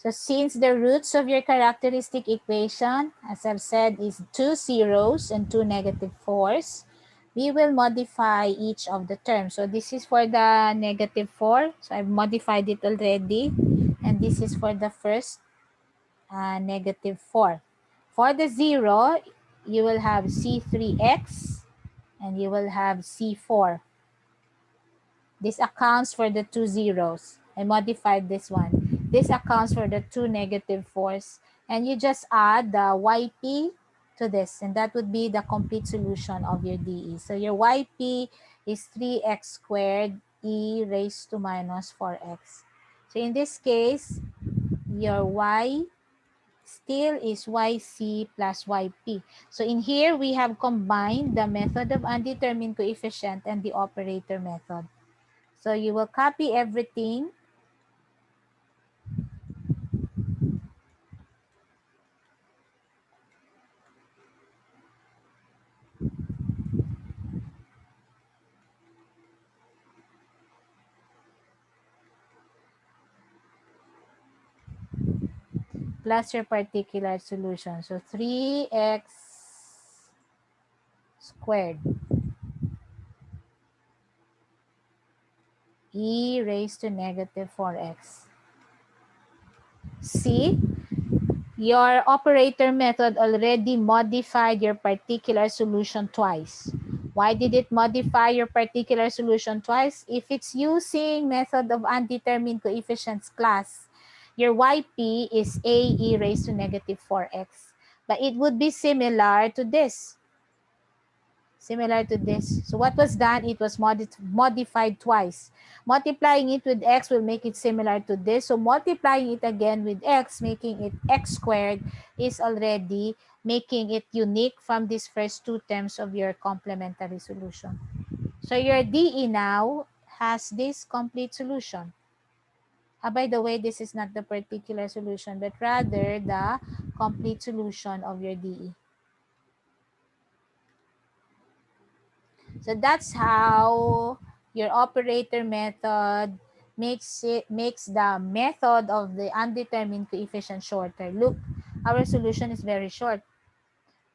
So since the roots of your characteristic equation, as I've said, is 2 zeros and 2 negative 4s, we will modify each of the terms. So this is for the negative 4. So I've modified it already. And this is for the first negative 4. For the 0, you will have C3x and you will have C4. This accounts for the 2 zeros. I modified this one. This accounts for the 2 negative 4s. And you just add the YP to this. And that would be the complete solution of your DE. So your YP is 3x squared e raised to minus 4x. So in this case, your Y still is YC plus YP. So in here, we have combined the method of undetermined coefficient and the operator method. So you will copy everything. Plus your particular solution. So 3x squared e raised to negative 4x. See, your operator method already modified your particular solution twice. Why did it modify your particular solution twice? If it's using method of undetermined coefficients class, your YP is a e raised to negative 4x. But it would be similar to this. Similar to this. So what was done? It was modified twice. Multiplying it with x will make it similar to this. So multiplying it again with x, making it x squared, is already making it unique from these first two terms of your complementary solution. So your DE now has this complete solution. By the way, this is not the particular solution, but rather the complete solution of your DE. So that's how your operator method makes the method of the undetermined coefficient shorter. Look, our solution is very short.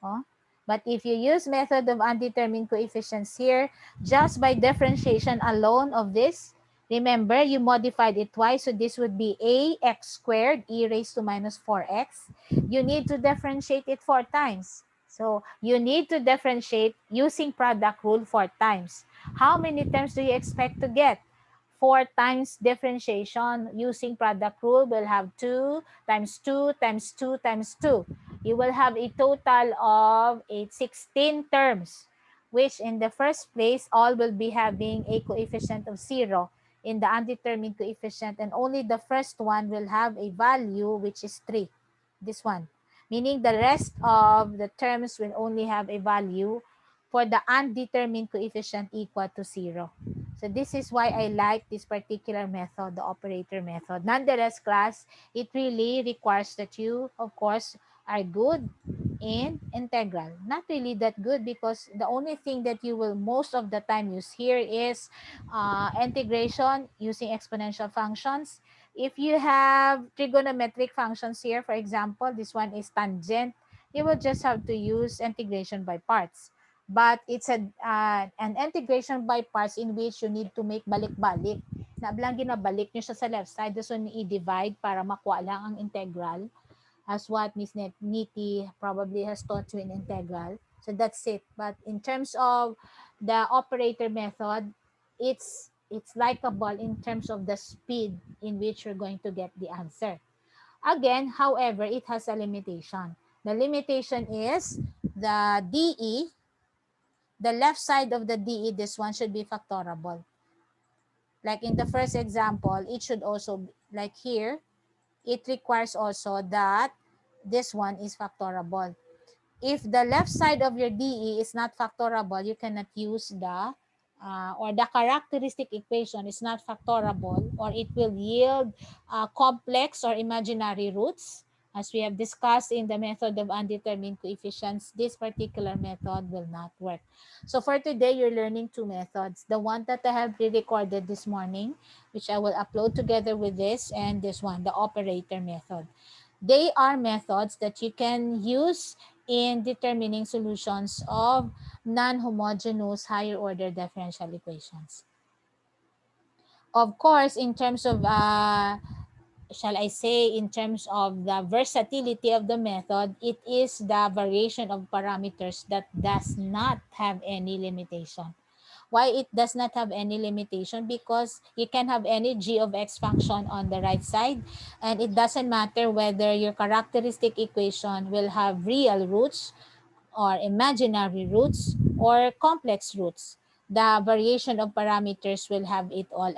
Oh? But if you use method of undetermined coefficients here, just by differentiation alone of this, remember you modified it twice, so this would be ax squared e raised to minus 4x. You need to differentiate it 4 times. So you need to differentiate using product rule 4 times. How many terms do you expect to get? 4 times differentiation using product rule will have 2 times 2 times 2 times 2. You will have a total of 16 terms, which in the first place, all will be having a coefficient of 0 in the undetermined coefficient, and only the first one will have a value which is 3. This one. Meaning the rest of the terms will only have a value for the undetermined coefficient equal to 0. So this is why I like this particular method, the operator method. Nonetheless, class, it really requires that you, of course, are good in integral. Not really that good, because the only thing that you will most of the time use here is integration using exponential functions. If you have trigonometric functions here, for example, this one is tangent, you will just have to use integration by parts. But it's an integration by parts in which you need to make balik-balik. Nablang ginabalik nyo siya sa left side, so i-divide para makuha lang ang integral, as what Ms. Niti probably has taught you in integral. So that's it. But in terms of the operator method, it's likable in terms of the speed in which you're going to get the answer. Again, however, it has a limitation. The limitation is the DE, the left side of the DE, this one should be factorable. Like in the first example, it should also, like here, it requires also that this one is factorable. If the left side of your DE is not factorable, you cannot use the, or the characteristic equation is not factorable, or it will yield complex or imaginary roots. As we have discussed in the method of undetermined coefficients, this particular method will not work. So for today, you're learning two methods. The one that I have pre-recorded this morning, which I will upload together with this, and this one, the operator method. They are methods that you can use in determining solutions of non-homogeneous higher order differential equations. Of course, in terms of shall I say, in terms of the versatility of the method, it is the variation of parameters that does not have any limitation. Why it does not have any limitation? Because you can have any g of x function on the right side, and it doesn't matter whether your characteristic equation will have real roots or imaginary roots or complex roots. The variation of parameters will have it all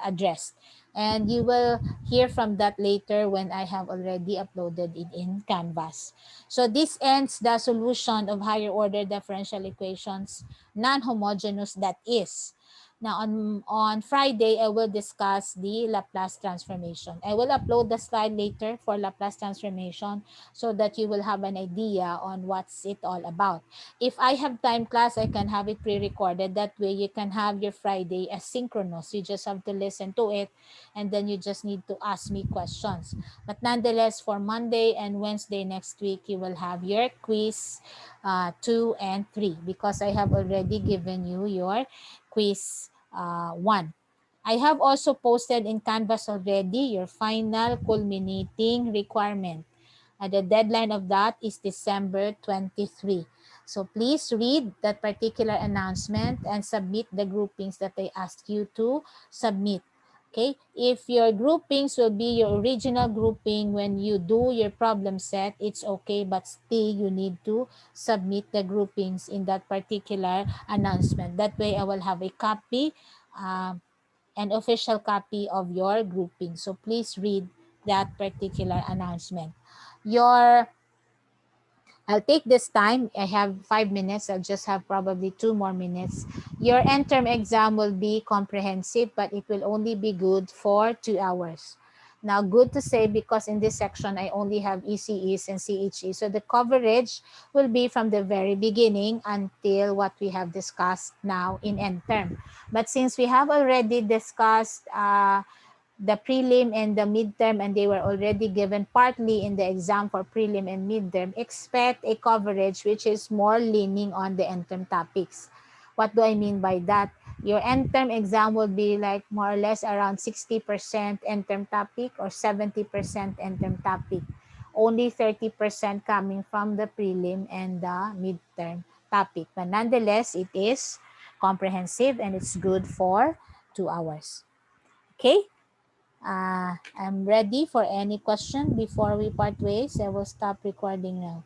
addressed. And you will hear from that later when I have already uploaded it in Canvas. So this ends the solution of higher order differential equations, non-homogeneous, that is. Now on Friday, I will discuss the Laplace transformation. I will upload the slide later for Laplace transformation so that you will have an idea on what's it all about. If I have time class, I can have it pre-recorded. That way you can have your Friday as synchronous. You just have to listen to it and then you just need to ask me questions. But nonetheless, for Monday and Wednesday next week, you will have your quiz 2 and 3 because I have already given you your quiz 1. I have also posted in Canvas already your final culminating requirement. The deadline of that is December 23. So please read that particular announcement and submit the groupings that I ask you to submit. Okay, if your groupings will be your original grouping when you do your problem set, it's okay, but still you need to submit the groupings in that particular announcement. That way I will have a copy, an official copy of your grouping. So please read that particular announcement. Your I'll take this time. I have 5 minutes. I'll just have probably 2 more minutes. Your end term exam will be comprehensive, but it will only be good for 2 hours. Now, good to say because in this section, I only have ECEs and CHE. So the coverage will be from the very beginning until what we have discussed now in end term. But since we have already discussed the prelim and the midterm, and they were already given partly in the exam for prelim and midterm, expect a coverage which is more leaning on the end term topics. What do I mean by that? Your end term exam will be like more or less around 60% end term topic or 70% end term topic. Only 30% coming from the prelim and the midterm topic. But nonetheless, it is comprehensive and it's good for 2 hours. Okay? I'm ready for any question before we part ways. I will stop recording now.